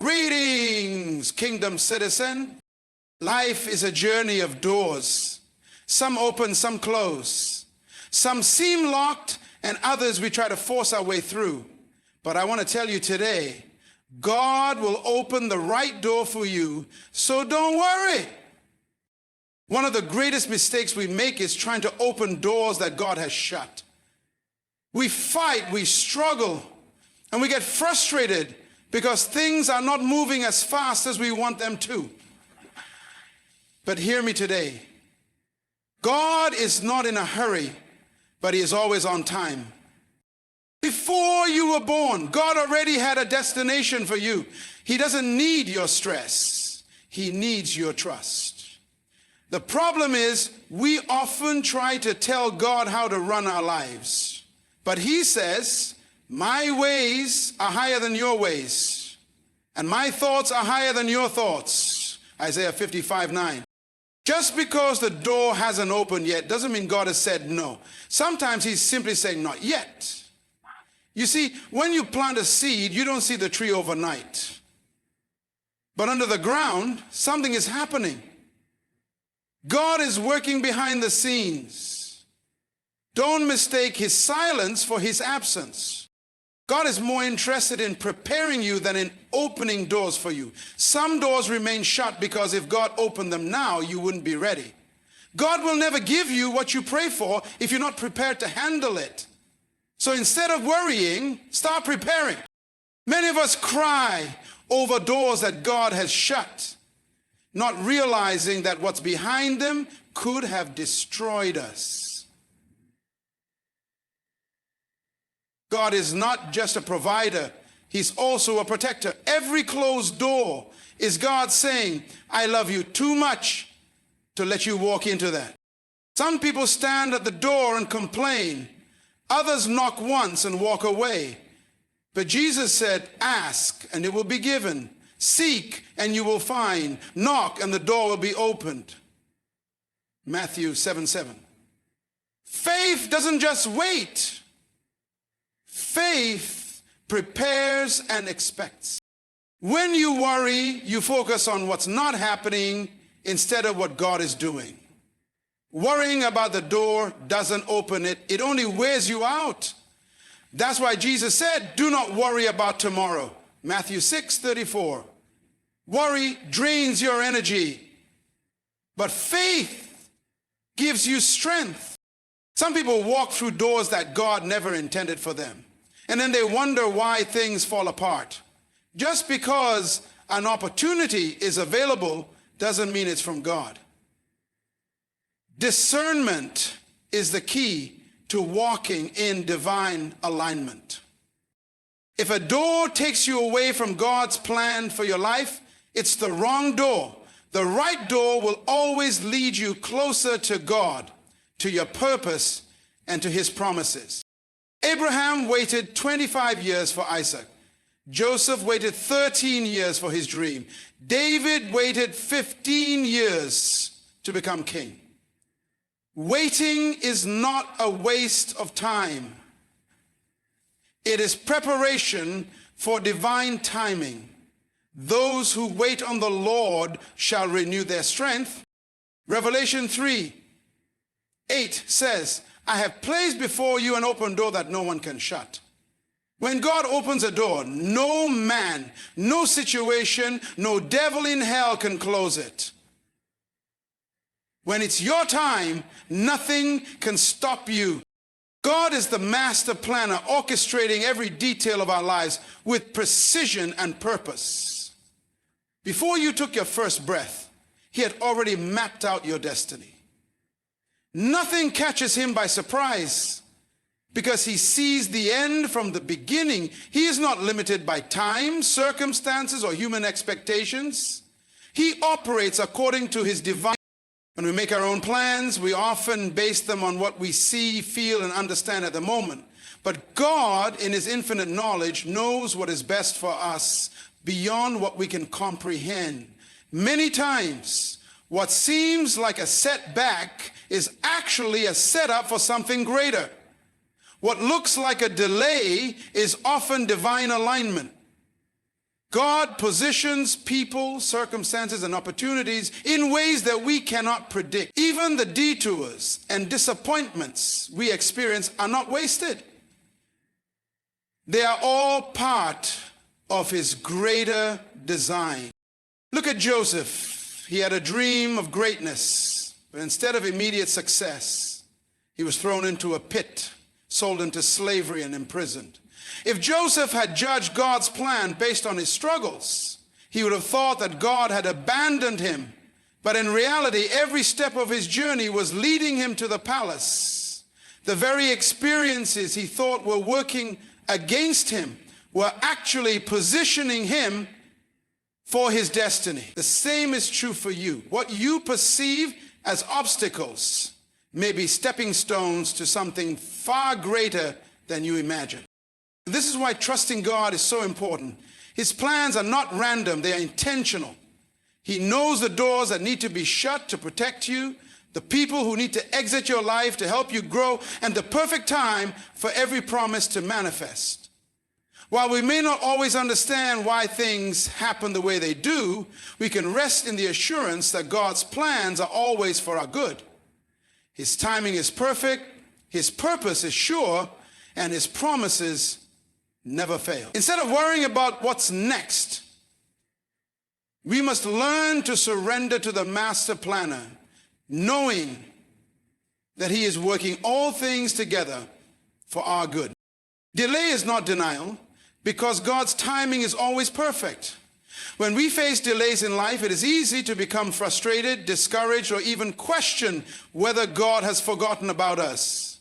Greetings, kingdom citizen. Life is a journey of doors. Some open, some close. Some seem locked, and others we try to force our way through. But I want to tell you today, God will open the right door for you, so don't worry. One of the greatest mistakes we make is trying to open doors that God has shut. We fight, we struggle, and we get frustrated because things are not moving as fast as we want them to. But hear me today. God is not in a hurry, but He is always on time. Before you were born, God already had a destination for you. He doesn't need your stress. He needs your trust. The problem is we often try to tell God how to run our lives. But He says, my ways are higher than your ways, and my thoughts are higher than your thoughts. Isaiah 55:9. Just because the door hasn't opened yet doesn't mean God has said no. Sometimes He's simply saying not yet. You see, when you plant a seed, you don't see the tree overnight. But under the ground, something is happening. God is working behind the scenes. Don't mistake His silence for His absence. God is more interested in preparing you than in opening doors for you. Some doors remain shut because if God opened them now, you wouldn't be ready. God will never give you what you pray for if you're not prepared to handle it. So instead of worrying, start preparing. Many of us cry over doors that God has shut, not realizing that what's behind them could have destroyed us. God is not just a provider, He's also a protector. Every closed door is God saying, I love you too much to let you walk into that. Some people stand at the door and complain. Others knock once and walk away. But Jesus said, ask and it will be given. Seek and you will find. Knock and the door will be opened. Matthew 7:7. Faith doesn't just wait. Faith prepares and expects. When you worry, you focus on what's not happening instead of what God is doing. Worrying about the door doesn't open it. It only wears you out. That's why Jesus said, do not worry about tomorrow. Matthew 6:34. Worry drains your energy, but faith gives you strength. Some people walk through doors that God never intended for them, and then they wonder why things fall apart. Just because an opportunity is available doesn't mean it's from God. Discernment is the key to walking in divine alignment. If a door takes you away from God's plan for your life, it's the wrong door. The right door will always lead you closer to God, to your purpose, and to His promises. Abraham waited 25 years for Isaac. Joseph waited 13 years for his dream. David waited 15 years to become king. Waiting is not a waste of time. It is preparation for divine timing. Those who wait on the Lord shall renew their strength. Revelation 3:8 says, I have placed before you an open door that no one can shut. When God opens a door, no man, no situation, no devil in hell can close it. When it's your time, nothing can stop you. God is the master planner, orchestrating every detail of our lives with precision and purpose. Before you took your first breath, He had already mapped out your destiny. Nothing catches Him by surprise because He sees the end from the beginning. He is not limited by time, circumstances, or human expectations. He operates according to His divine. When we make our own plans, we often base them on what we see, feel, and understand at the moment. But God, in His infinite knowledge, knows what is best for us beyond what we can comprehend. Many times, what seems like a setback is actually a setup for something greater. What looks like a delay is often divine alignment. God positions people, circumstances, and opportunities in ways that we cannot predict. Even the detours and disappointments we experience are not wasted. They are all part of his greater design. Look at Joseph. He had a dream of greatness, but instead of immediate success, he was thrown into a pit, sold into slavery, and imprisoned. If Joseph had judged God's plan based on his struggles, he would have thought that God had abandoned him. But in reality, every step of his journey was leading him to the palace. The very experiences he thought were working against him were actually positioning him for his destiny. The same is true for you. What you perceive as obstacles may be stepping stones to something far greater than you imagine. This is why trusting God is so important. His plans are not random, they are intentional. He knows the doors that need to be shut to protect you, the people who need to exit your life to help you grow, and the perfect time for every promise to manifest. While we may not always understand why things happen the way they do, we can rest in the assurance that God's plans are always for our good. His timing is perfect, his purpose is sure, and his promises never fail. Instead of worrying about what's next, we must learn to surrender to the master planner, knowing that he is working all things together for our good. Delay is not denial, because God's timing is always perfect. When we face delays in life, it is easy to become frustrated, discouraged, or even question whether God has forgotten about us.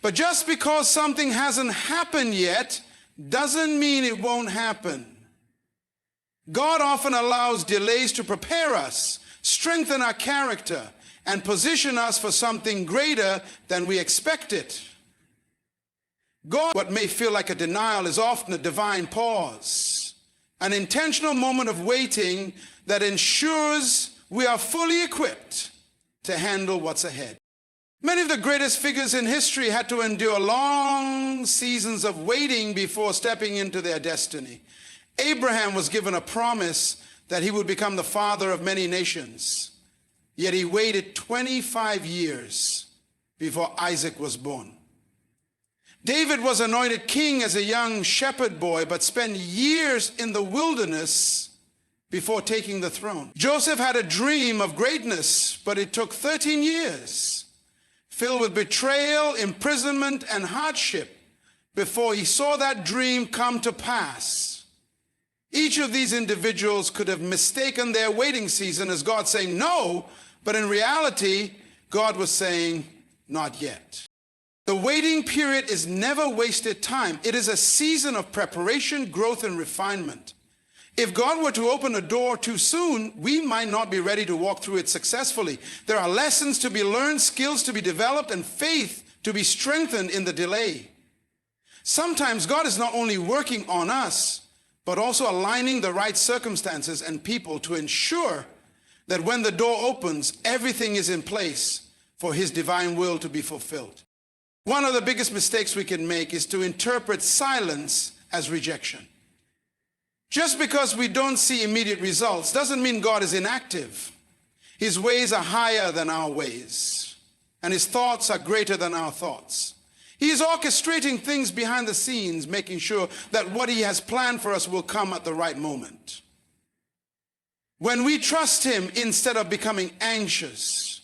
But just because something hasn't happened yet doesn't mean it won't happen. God often allows delays to prepare us, strengthen our character, and position us for something greater than we expected. God, what may feel like a denial, is often a divine pause, an intentional moment of waiting that ensures we are fully equipped to handle what's ahead. Many of the greatest figures in history had to endure long seasons of waiting before stepping into their destiny. Abraham was given a promise that he would become the father of many nations, yet he waited 25 years before Isaac was born. David was anointed king as a young shepherd boy, but spent years in the wilderness before taking the throne. Joseph had a dream of greatness, but it took 13 years, filled with betrayal, imprisonment, and hardship, before he saw that dream come to pass. Each of these individuals could have mistaken their waiting season as God saying no, but in reality, God was saying, not yet. The waiting period is never wasted time. It is a season of preparation, growth, and refinement. If God were to open a door too soon, we might not be ready to walk through it successfully. There are lessons to be learned, skills to be developed, and faith to be strengthened in the delay. Sometimes God is not only working on us, but also aligning the right circumstances and people to ensure that when the door opens, everything is in place for his divine will to be fulfilled. One of the biggest mistakes we can make is to interpret silence as rejection. Just because we don't see immediate results doesn't mean God is inactive. His ways are higher than our ways, and his thoughts are greater than our thoughts. He is orchestrating things behind the scenes, making sure that what he has planned for us will come at the right moment. When we trust him instead of becoming anxious,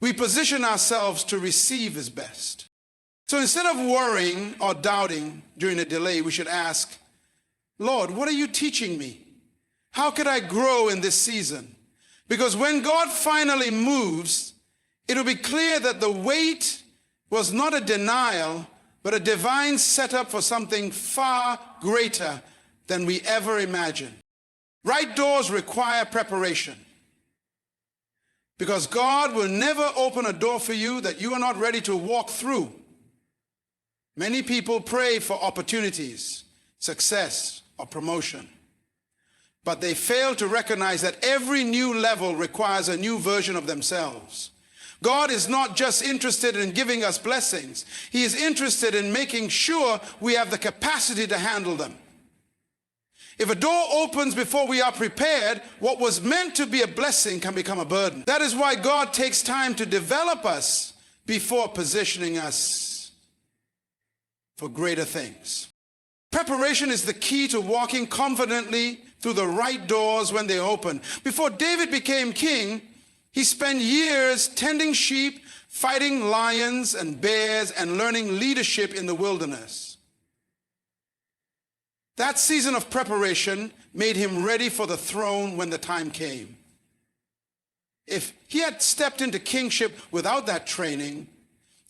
we position ourselves to receive his best. So instead of worrying or doubting during a delay, we should ask, Lord, what are you teaching me? How could I grow in this season? Because when God finally moves, it'll be clear that the wait was not a denial, but a divine setup for something far greater than we ever imagined. Right doors require preparation, because God will never open a door for you that you are not ready to walk through. Many people pray for opportunities, success, or promotion, but they fail to recognize that every new level requires a new version of themselves. God is not just interested in giving us blessings. He is interested in making sure we have the capacity to handle them. If a door opens before we are prepared, what was meant to be a blessing can become a burden. That is why God takes time to develop us before positioning us for greater things. Preparation is the key to walking confidently through the right doors when they open. Before David became king, he spent years tending sheep, fighting lions and bears, and learning leadership in the wilderness. That season of preparation made him ready for the throne when the time came. If he had stepped into kingship without that training,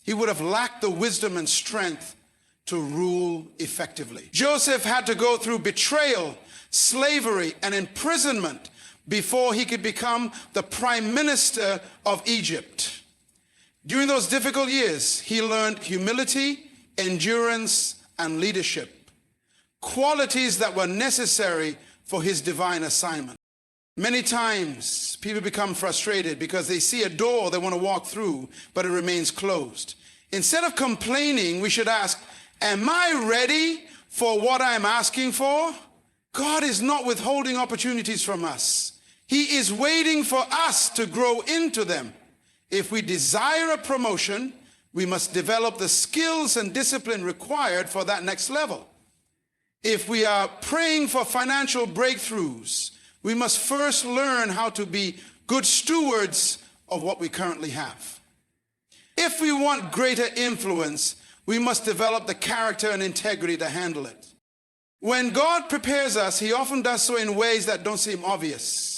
he would have lacked the wisdom and strength to rule effectively. Joseph had to go through betrayal, slavery, and imprisonment before he could become the prime minister of Egypt. During those difficult years, he learned humility, endurance, and leadership, qualities that were necessary for his divine assignment. Many times, people become frustrated because they see a door they want to walk through, but it remains closed. Instead of complaining, we should ask, am I ready for what I'm asking for? God is not withholding opportunities from us. He is waiting for us to grow into them. If we desire a promotion, we must develop the skills and discipline required for that next level. If we are praying for financial breakthroughs, we must first learn how to be good stewards of what we currently have. If we want greater influence, we must develop the character and integrity to handle it. When God prepares us, he often does so in ways that don't seem obvious.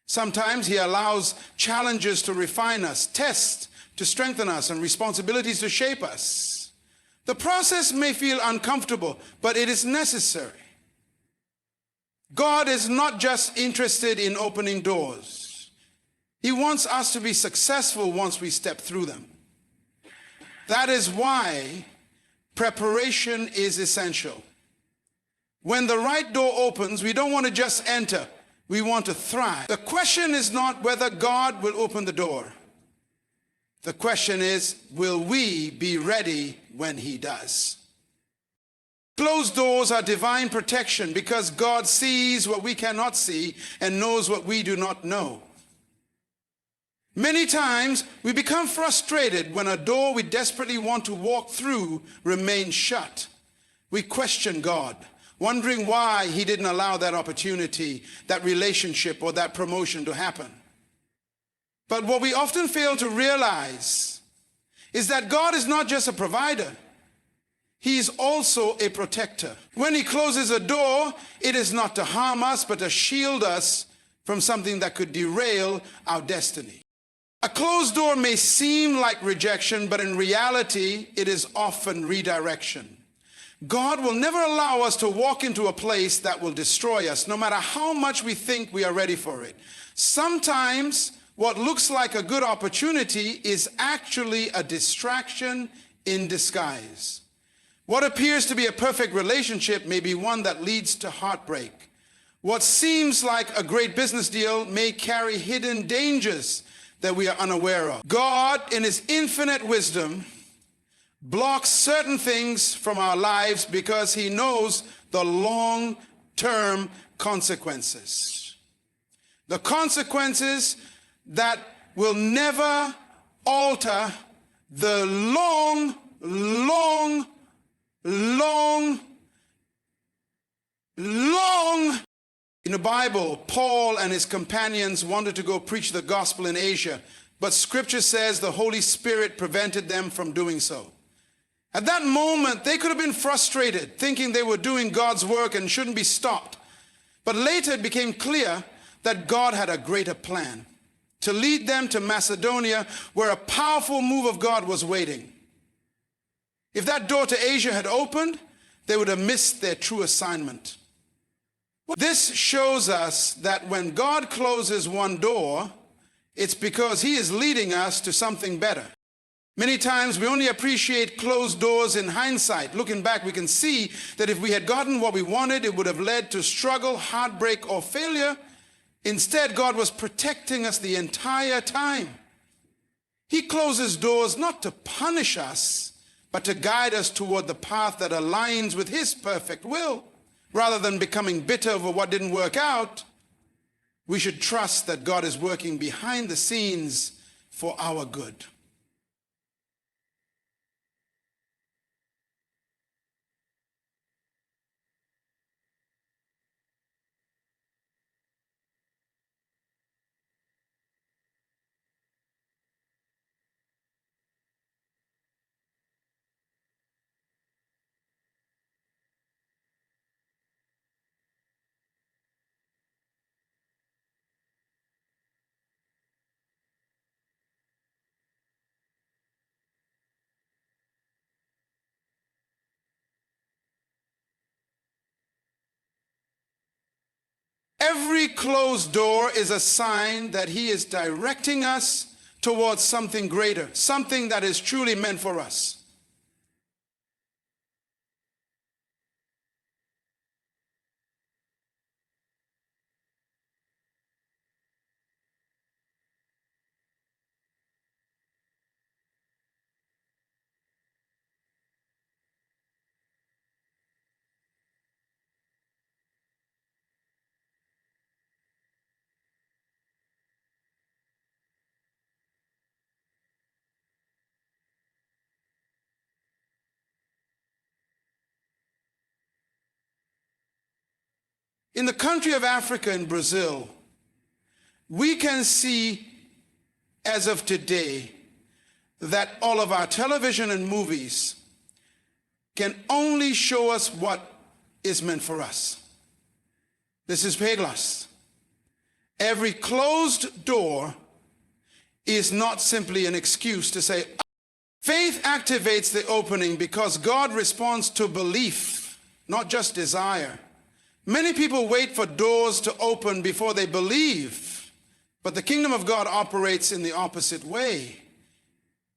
Sometimes he allows challenges to refine us, tests to strengthen us, and responsibilities to shape us. The process may feel uncomfortable, but it is necessary. God is not just interested in opening doors. He wants us to be successful once we step through them. That is why preparation is essential. When the right door opens, we don't want to just enter. We want to thrive. The question is not whether God will open the door. The question is, will we be ready when he does? Closed doors are divine protection because God sees what we cannot see and knows what we do not know. Many times we become frustrated when a door we desperately want to walk through remains shut. We question God, wondering why he didn't allow that opportunity, that relationship, or that promotion to happen. But what we often fail to realize is that God is not just a provider. He is also a protector. When he closes a door, it is not to harm us, but to shield us from something that could derail our destiny. A closed door may seem like rejection, but in reality, it is often redirection. God will never allow us to walk into a place that will destroy us, no matter how much we think we are ready for it. Sometimes what looks like a good opportunity is actually a distraction in disguise. What appears to be a perfect relationship may be one that leads to heartbreak. What seems like a great business deal may carry hidden dangers that we are unaware of. God, in his infinite wisdom, blocks certain things from our lives because he knows the long-term consequences. The consequences that will never alter the long in the Bible, Paul and his companions wanted to go preach the gospel in Asia, but scripture says the Holy Spirit prevented them from doing so. At that moment, they could have been frustrated, thinking they were doing God's work and shouldn't be stopped. But later it became clear that God had a greater plan, to lead them to Macedonia, where a powerful move of God was waiting. If that door to Asia had opened, they would have missed their true assignment. This shows us that when God closes one door, it's because he is leading us to something better. Many times we only appreciate closed doors in hindsight. Looking back, we can see that if we had gotten what we wanted, it would have led to struggle, heartbreak, or failure. Instead, God was protecting us the entire time. He closes doors not to punish us, but to guide us toward the path that aligns with his perfect will. Rather than becoming bitter over what didn't work out, we should trust that God is working behind the scenes for our good. Every closed door is a sign that He is directing us towards something greater, something that is truly meant for us. In the country of Africa, in Brazil, we can see as of today that all of our television and movies can only show us what is meant for us. This is Peglas. Every closed door is not simply an excuse to say, faith activates the opening because God responds to belief, not just desire. Many people wait for doors to open before they believe, but the kingdom of God operates in the opposite way.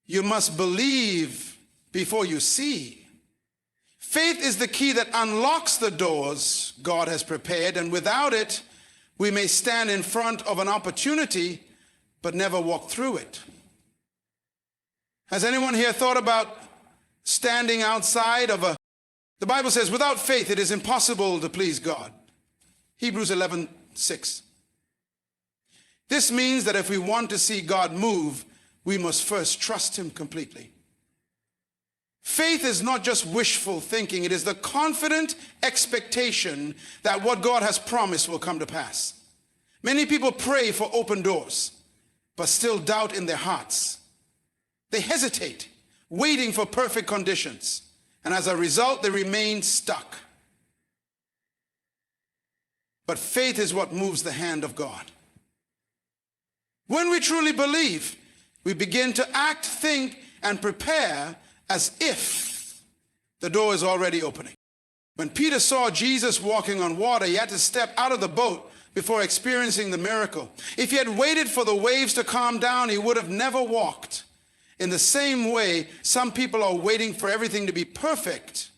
You must believe before you see. Faith is the key that unlocks the doors God has prepared, and without it, we may stand in front of an opportunity but never walk through it. Has anyone here thought about standing outside of a... The Bible says, without faith it is impossible to please God. Hebrews 11:6. This means that if we want to see God move, we must first trust Him completely. Faith is not just wishful thinking, it is the confident expectation that what God has promised will come to pass. Many people pray for open doors, but still doubt in their hearts. They hesitate, waiting for perfect conditions, and as a result, they remain stuck. But faith is what moves the hand of God. When we truly believe, we begin to act, think, and prepare as if the door is already opening. When Peter saw Jesus walking on water, he had to step out of the boat before experiencing the miracle. If he had waited for the waves to calm down, he would have never walked. In the same way, some people are waiting for everything to be perfect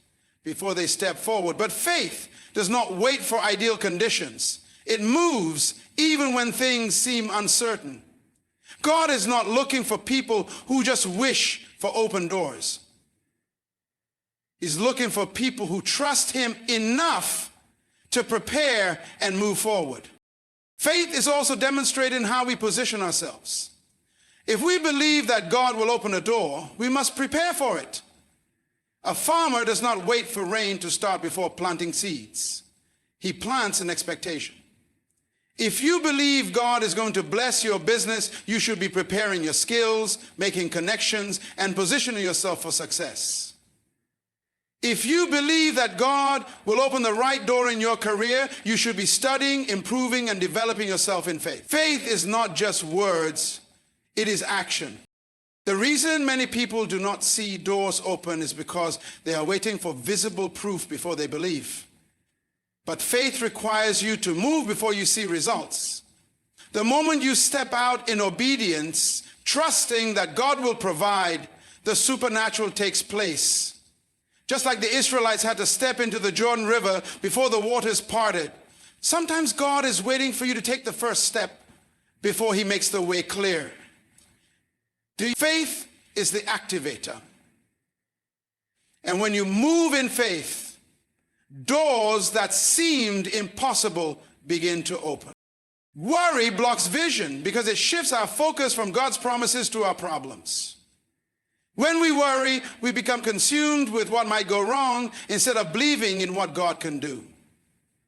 before they step forward. But faith does not wait for ideal conditions. It moves even when things seem uncertain. God is not looking for people who just wish for open doors. He's looking for people who trust Him enough to prepare and move forward. Faith is also demonstrated in how we position ourselves. If we believe that God will open a door, we must prepare for it. A farmer does not wait for rain to start before planting seeds. He plants in expectation. If you believe God is going to bless your business, you should be preparing your skills, making connections, and positioning yourself for success. If you believe that God will open the right door in your career, you should be studying, improving, and developing yourself in faith. Faith is not just words, it is action. The reason many people do not see doors open is because they are waiting for visible proof before they believe. But faith requires you to move before you see results. The moment you step out in obedience, trusting that God will provide, the supernatural takes place. Just like the Israelites had to step into the Jordan River before the waters parted. Sometimes God is waiting for you to take the first step before He makes the way clear. Faith is the activator. And when you move in faith, doors that seemed impossible begin to open. Worry blocks vision because it shifts our focus from God's promises to our problems. When we worry, we become consumed with what might go wrong instead of believing in what God can do.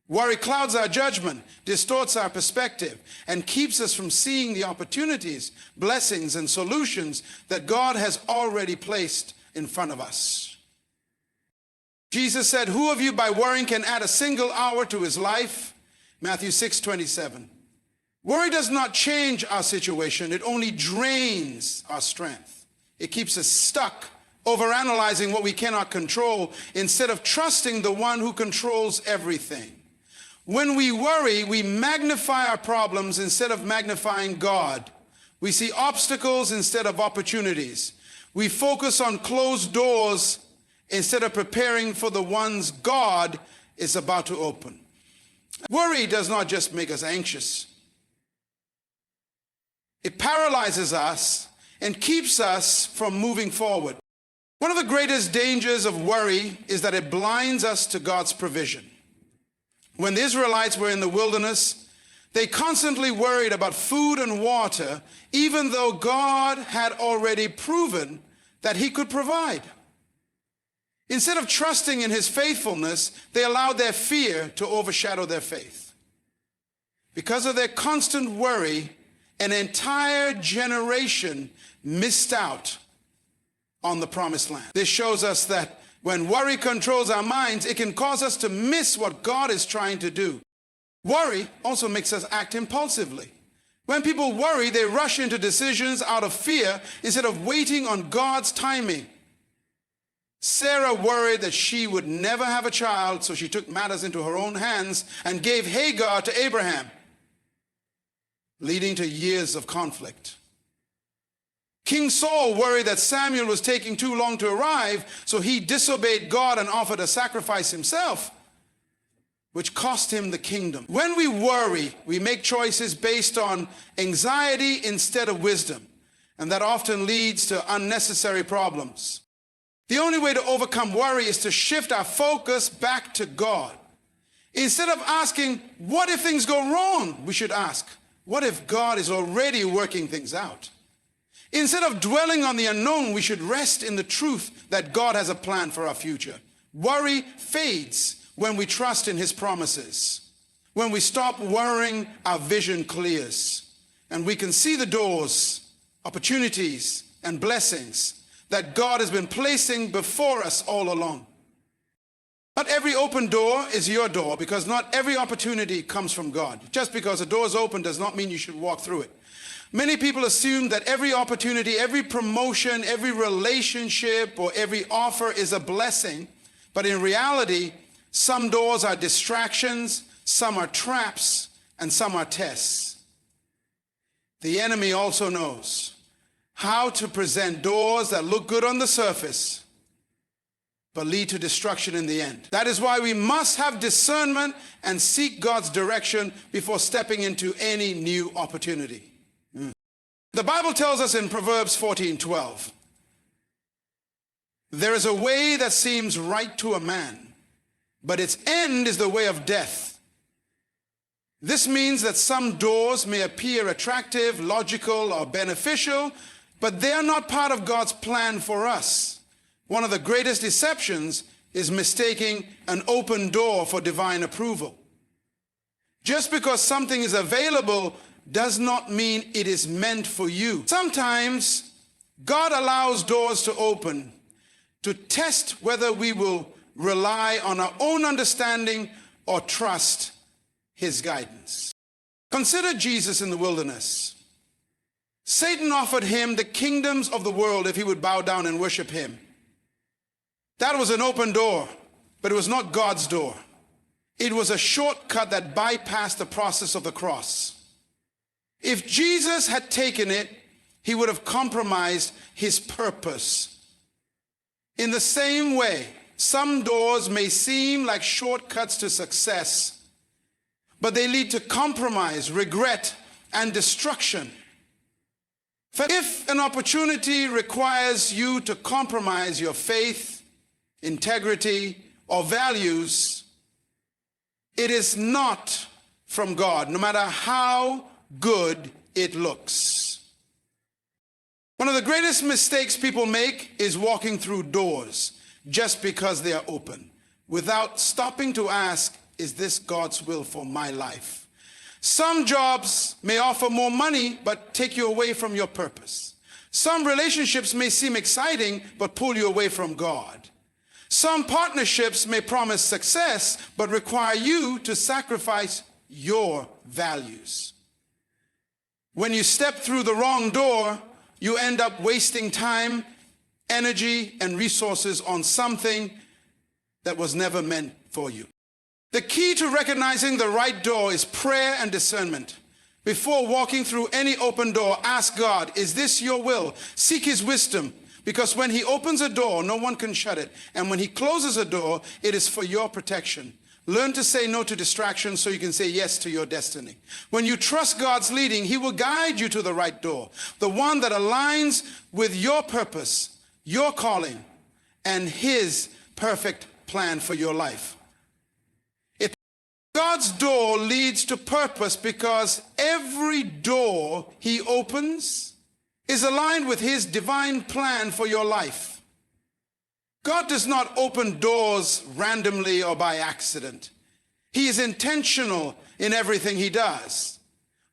Worry clouds our judgment, distorts our perspective, and keeps us from seeing the opportunities, blessings, and solutions that God has already placed in front of us. Jesus said, "Who of you by worrying can add a single hour to his life?" Matthew 6:27. Worry does not change our situation, it only drains our strength. It keeps us stuck, overanalyzing what we cannot control instead of trusting the one who controls everything. When we worry, we magnify our problems instead of magnifying God. We see obstacles instead of opportunities. We focus on closed doors instead of preparing for the ones God is about to open. Worry does not just make us anxious. It paralyzes us and keeps us from moving forward. One of the greatest dangers of worry is that it blinds us to God's provision. When the Israelites were in the wilderness, they constantly worried about food and water, even though God had already proven that he could provide. Instead of trusting in his faithfulness, they allowed their fear to overshadow their faith. Because of their constant worry, an entire generation missed out on the promised land. This shows us that when worry controls our minds, it can cause us to miss what God is trying to do. Worry also makes us act impulsively. When people worry, they rush into decisions out of fear instead of waiting on God's timing. Sarah worried that she would never have a child, so she took matters into her own hands and gave Hagar to Abraham, leading to years of conflict. King Saul worried that Samuel was taking too long to arrive, so he disobeyed God and offered a sacrifice himself, which cost him the kingdom. When we worry, we make choices based on anxiety instead of wisdom, and that often leads to unnecessary problems. The only way to overcome worry is to shift our focus back to God. Instead of asking, what if things go wrong? We should ask, what if God is already working things out? Instead of dwelling on the unknown, we should rest in the truth that God has a plan for our future. Worry fades when we trust in his promises. When we stop worrying, our vision clears, and we can see the doors, opportunities, and blessings that God has been placing before us all along. Not every open door is your door, because not every opportunity comes from God. Just because a door is open does not mean you should walk through it. Many people assume that every opportunity, every promotion, every relationship, or every offer is a blessing. But in reality, some doors are distractions, some are traps, and some are tests. The enemy also knows how to present doors that look good on the surface, but lead to destruction in the end. That is why we must have discernment and seek God's direction before stepping into any new opportunity. The Bible tells us in Proverbs 14:12, there is a way that seems right to a man, but its end is the way of death. This means that some doors may appear attractive, logical, or beneficial, but they are not part of God's plan for us. One of the greatest deceptions is mistaking an open door for divine approval. Just because something is available does not mean it is meant for you. Sometimes God allows doors to open to test whether we will rely on our own understanding or trust his guidance. Consider Jesus in the wilderness. Satan offered him the kingdoms of the world if he would bow down and worship him. That was an open door, but it was not God's door. It was a shortcut that bypassed the process of the cross. If Jesus had taken it, he would have compromised his purpose. In the same way, some doors may seem like shortcuts to success, but they lead to compromise, regret, and destruction. If an opportunity requires you to compromise your faith, integrity, or values, it is not from God, no matter how good it looks. One of the greatest mistakes people make is walking through doors just because they are open, without stopping to ask, is this God's will for my life? Some jobs may offer more money, but take you away from your purpose. Some relationships may seem exciting, but pull you away from God. Some partnerships may promise success, but require you to sacrifice your values. When you step through the wrong door, you end up wasting time, energy, and resources on something that was never meant for you. The key to recognizing the right door is prayer and discernment. Before walking through any open door, ask God, is this your will? Seek his wisdom, because when he opens a door, no one can shut it. And when he closes a door, it is for your protection. Learn to say no to distractions so you can say yes to your destiny. When you trust God's leading, he will guide you to the right door, the one that aligns with your purpose, your calling, and his perfect plan for your life. God's door leads to purpose because every door he opens is aligned with his divine plan for your life. God does not open doors randomly or by accident. He is intentional in everything he does.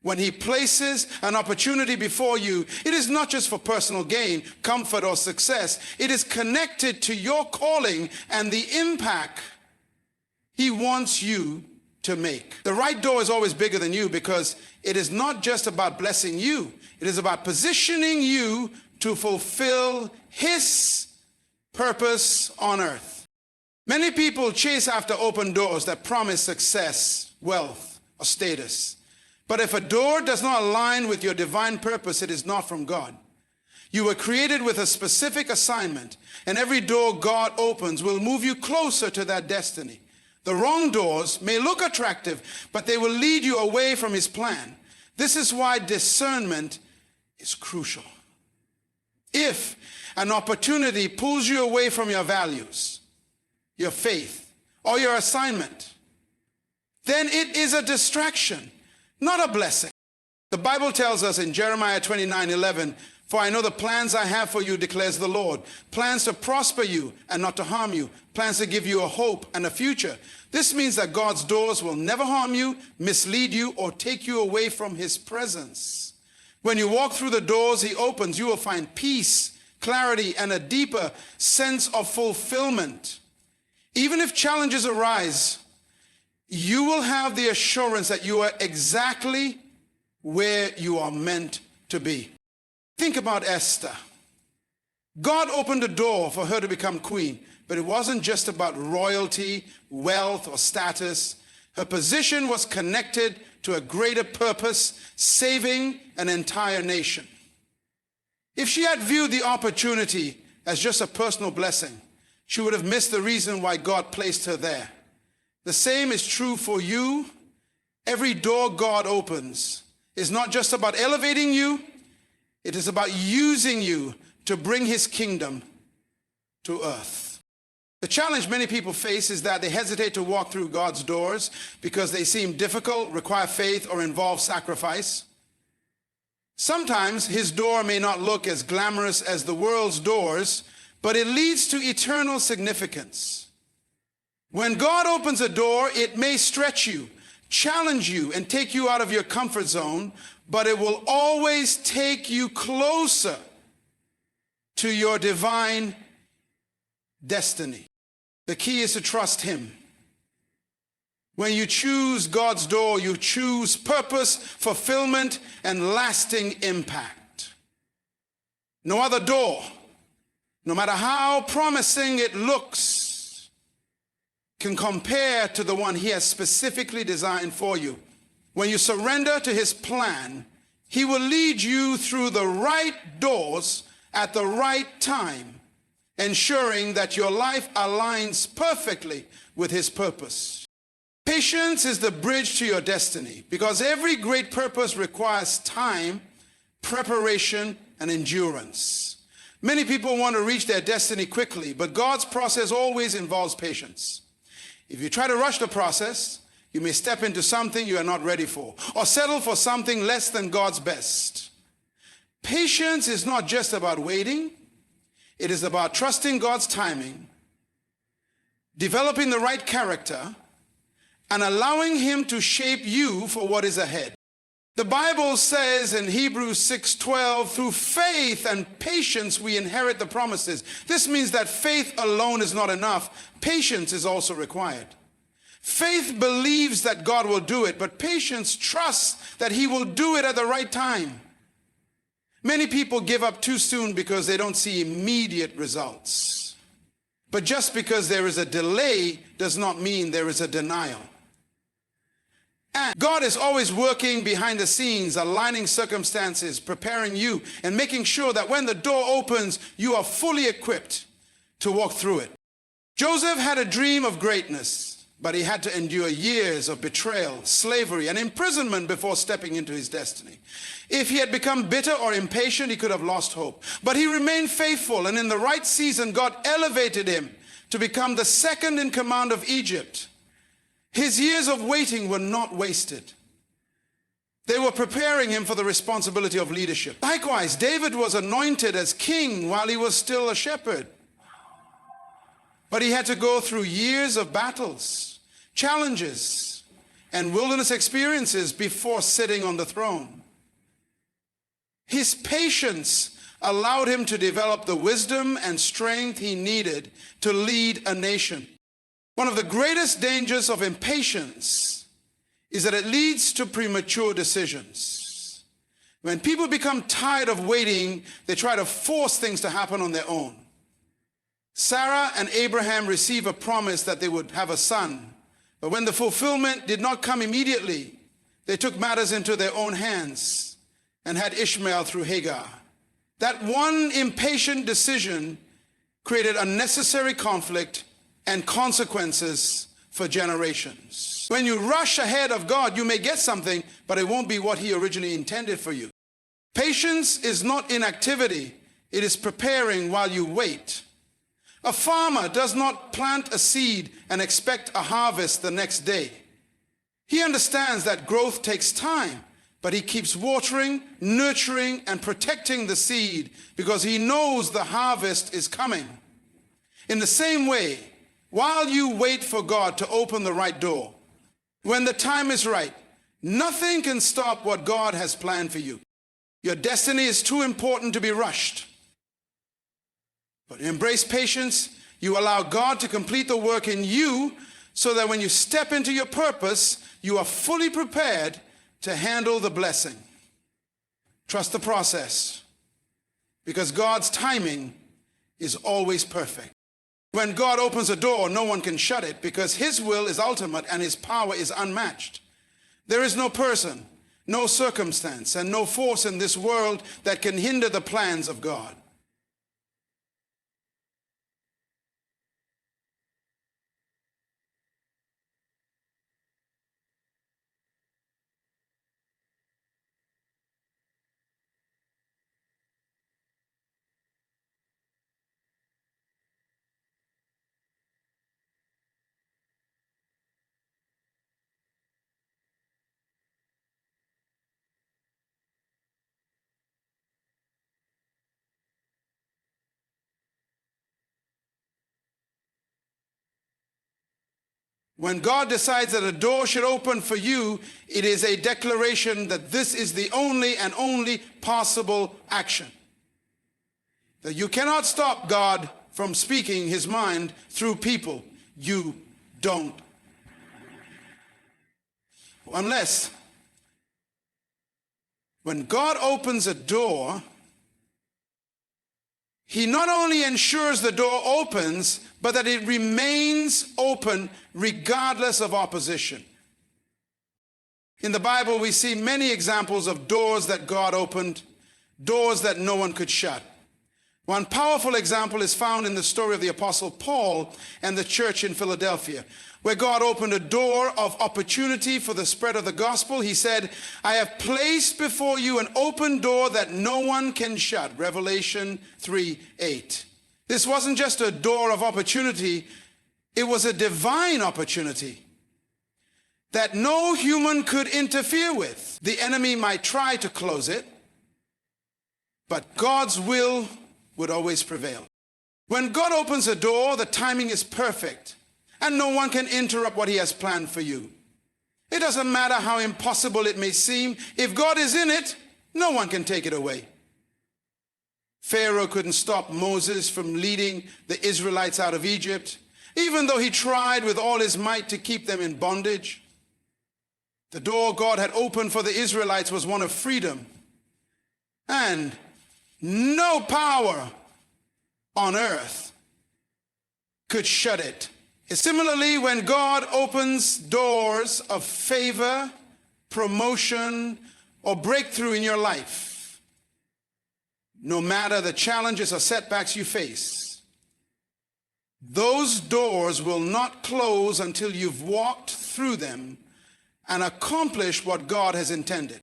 When he places an opportunity before you, it is not just for personal gain, comfort, or success. It is connected to your calling and the impact he wants you to make. The right door is always bigger than you because it is not just about blessing you. It is about positioning you to fulfill his purpose on earth. Many people chase after open doors that promise success, wealth, or status. But if a door does not align with your divine purpose, it is not from God. You were created with a specific assignment, and every door God opens will move you closer to that destiny. The wrong doors may look attractive, but they will lead you away from his plan. This is why discernment is crucial. If an opportunity pulls you away from your values, your faith, or your assignment, then it is a distraction, not a blessing. The Bible tells us in Jeremiah 29:11, for I know the plans I have for you, declares the Lord. Plans to prosper you and not to harm you. Plans to give you a hope and a future. This means that God's doors will never harm you, mislead you, or take you away from his presence. When you walk through the doors he opens, you will find peace, clarity, and a deeper sense of fulfillment. Even if challenges arise, you will have the assurance that you are exactly where you are meant to be. Think about Esther. God opened a door for her to become queen, but it wasn't just about royalty, wealth, or status. Her position was connected to a greater purpose, saving an entire nation. If she had viewed the opportunity as just a personal blessing, she would have missed the reason why God placed her there. The same is true for you. Every door God opens is not just about elevating you, it is about using you to bring his kingdom to earth. The challenge many people face is that they hesitate to walk through God's doors because they seem difficult, require faith, or involve sacrifice. Sometimes his door may not look as glamorous as the world's doors, but it leads to eternal significance. When God opens a door, it may stretch you, challenge you, and take you out of your comfort zone, but it will always take you closer to your divine destiny. The key is to trust him. When you choose God's door, you choose purpose, fulfillment, and lasting impact. No other door, no matter how promising it looks, can compare to the one he has specifically designed for you. When you surrender to his plan, he will lead you through the right doors at the right time, ensuring that your life aligns perfectly with his purpose. Patience is the bridge to your destiny because every great purpose requires time, preparation, and endurance. Many people want to reach their destiny quickly, but God's process always involves patience. If you try to rush the process, You may step into something you are not ready for, or settle for something less than God's best. Patience is not just about waiting. It is about trusting God's timing, developing the right character, and allowing Him to shape you for what is ahead. The Bible says in Hebrews 6:12, through faith and patience we inherit the promises. This means that faith alone is not enough. Patience is also required. Faith believes that God will do it, but patience trusts that He will do it at the right time. Many people give up too soon because they don't see immediate results. But just because there is a delay does not mean there is a denial. And God is always working behind the scenes, aligning circumstances, preparing you, and making sure that when the door opens, you are fully equipped to walk through it. Joseph had a dream of greatness, but he had to endure years of betrayal, slavery, and imprisonment before stepping into his destiny. If he had become bitter or impatient, he could have lost hope. But he remained faithful, and in the right season, God elevated him to become the second in command of Egypt. His years of waiting were not wasted. They were preparing him for the responsibility of leadership. Likewise, David was anointed as king while he was still a shepherd. But he had to go through years of battles, challenges, and wilderness experiences before sitting on the throne. His patience allowed him to develop the wisdom and strength he needed to lead a nation. One of the greatest dangers of impatience is that it leads to premature decisions. When people become tired of waiting, they try to force things to happen on their own. Sarah and Abraham received a promise that they would have a son, but when the fulfillment did not come immediately, they took matters into their own hands and had Ishmael through Hagar. That one impatient decision created unnecessary conflict and consequences for generations. When you rush ahead of God, you may get something, but it won't be what He originally intended for you. Patience is not inactivity. It is preparing while you wait. A farmer does not plant a seed and expect a harvest the next day. He understands that growth takes time, but he keeps watering, nurturing, and protecting the seed because he knows the harvest is coming. In the same way, while you wait for God to open the right door, when the time is right, nothing can stop what God has planned for you. Your destiny is too important to be rushed. But embrace patience. You allow God to complete the work in you so that when you step into your purpose, you are fully prepared to handle the blessing. Trust the process because God's timing is always perfect. When God opens a door, no one can shut it because His will is ultimate and His power is unmatched. There is no person, no circumstance, and no force in this world that can hinder the plans of God. When God decides that a door should open for you, it is a declaration that this is the only and only possible action. That you cannot stop God from speaking His mind through people. You don't. Unless, when God opens a door, He not only ensures the door opens, but that it remains open regardless of opposition. In the Bible, we see many examples of doors that God opened, doors that no one could shut. One powerful example is found in the story of the Apostle Paul and the church in Philadelphia, where God opened a door of opportunity for the spread of the gospel. He said, I have placed before you an open door that no one can shut. Revelation 3:8. This wasn't just a door of opportunity, it was a divine opportunity. that no human could interfere with. The enemy might try to close it, but God's will would always prevail. When God opens a door, the timing is perfect, and no one can interrupt what he has planned for you. It doesn't matter how impossible it may seem. If God is in it, no one can take it away. Pharaoh couldn't stop Moses from leading the Israelites out of Egypt, even though he tried with all his might to keep them in bondage. The door God had opened for the Israelites was one of freedom, and no power on earth could shut it. Similarly, when God opens doors of favor, promotion, or breakthrough in your life, no matter the challenges or setbacks you face, those doors will not close until you've walked through them and accomplished what God has intended.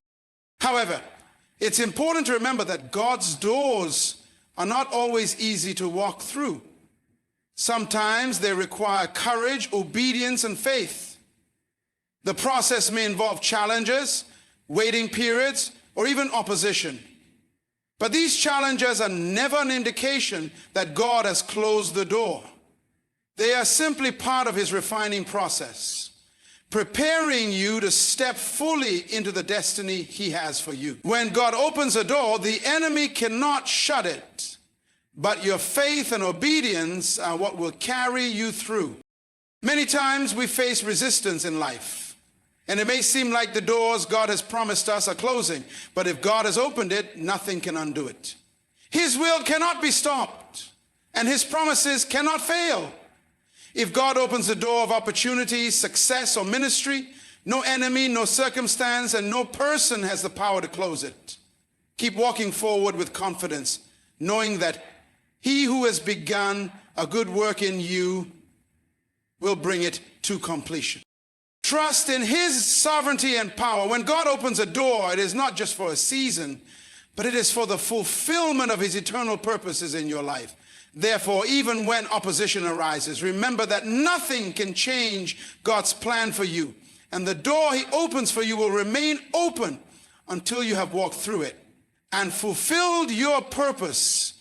However, it's important to remember that God's doors are not always easy to walk through. Sometimes they require courage, obedience, and faith. The process may involve challenges, waiting periods, or even opposition. But these challenges are never an indication that God has closed the door. They are simply part of his refining process, preparing you to step fully into the destiny he has for you. When God opens a door, the enemy cannot shut it, but your faith and obedience are what will carry you through. Many times we face resistance in life, and it may seem like the doors God has promised us are closing, but if God has opened it, nothing can undo it. His will cannot be stopped, and his promises cannot fail. If God opens the door of opportunity, success, or ministry, no enemy, no circumstance, and no person has the power to close it. Keep walking forward with confidence, knowing that he who has begun a good work in you will bring it to completion. Trust in his sovereignty and power. When God opens a door, it is not just for a season, but it is for the fulfillment of his eternal purposes in your life. Therefore, even when opposition arises, remember that nothing can change God's plan for you, and the door he opens for you will remain open until you have walked through it and fulfilled your purpose